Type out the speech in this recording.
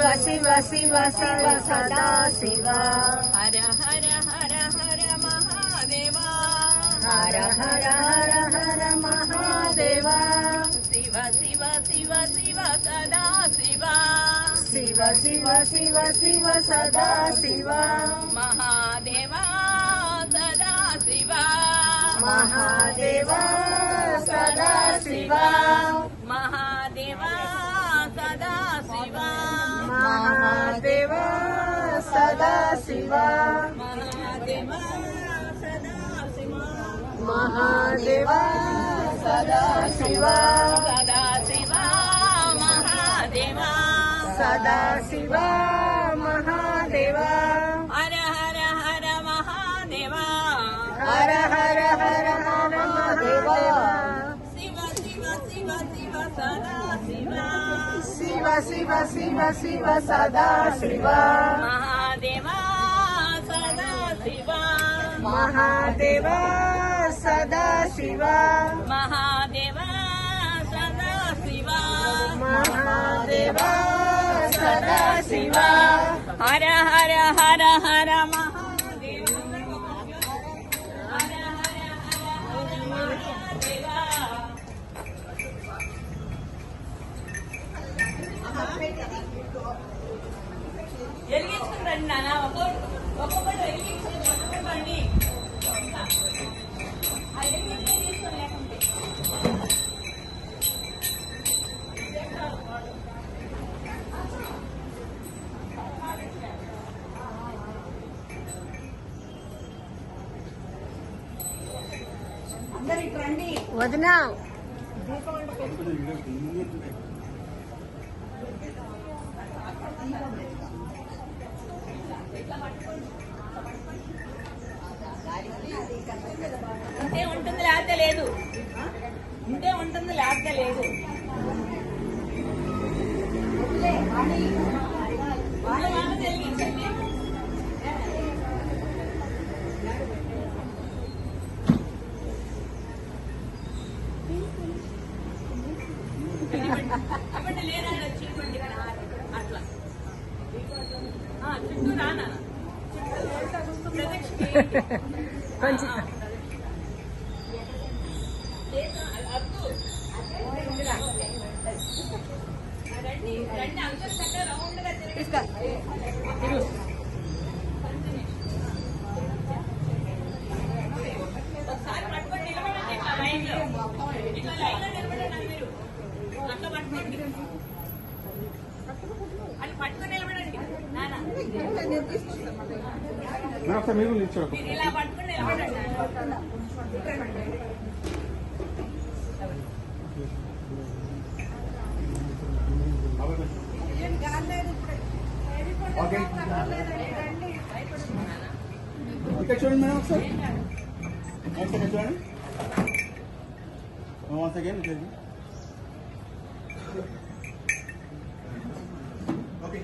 శివ శివ శివ శివ సదా శివ హర హర హర హర మహాదేవ హర హర హర హర మహాదేవ శివ శివ శివ శివ సదా శివ శివ శివ శివ శివ సదా శివ మహాదేవ సదా శివ మహాదేవ సదా శివ మహాదేవ సదా శివ మహాదేవ సదా శివ మహాదేవ సదా శివ మహాదేవ సదా శివ సదా శివ మహాదేవ సదా శివ మహాదేవ హర హర హర మహాదేవ హర హర హర హర మహాదేవ శివ శివ శివ శివ సదా శివ శివ శివ శివ శివ సదా శివ మహాదేవ సదా శివ మహాదేవ సదా శివ మహాదేవ సదా శివ మహాదేవ సదా శివ హర హర హర హర మహాదేవ హర హర హర హర మహాదేవ వెలిగించుకుని నాన్న ఒక్కొక్కటి వెలిగించుకుని పట్టుకోండి తీసుకొని లేకుంటే అందరు ఇటు రండి వదినా ఉంటే ఉంటుంది లేకపోతే లేదు ఉంటే ఉంటుంది లేకపోతే లేదు వాళ్ళు తెలియచండి ఇవ్వండి లేదా చీపండి అట్లా చుట్టూ రానా కొంచెం రండి రండి అందరూ చక్కగా రౌండ్ గా ఒకసారి పట్టుకొని నిలబడండి ఇట్లా లైన్ లో నిలబడండి మీరు అట్లా పట్టుకోండి అది పట్టుకొని నిలబడండి నాన్న మీరు ఇలా పట్టుకొని నిలబడండి ఇక్కడ చూడండి మేడం ఒకసారి చూడండి వన్స్ అగైన్ ఓకే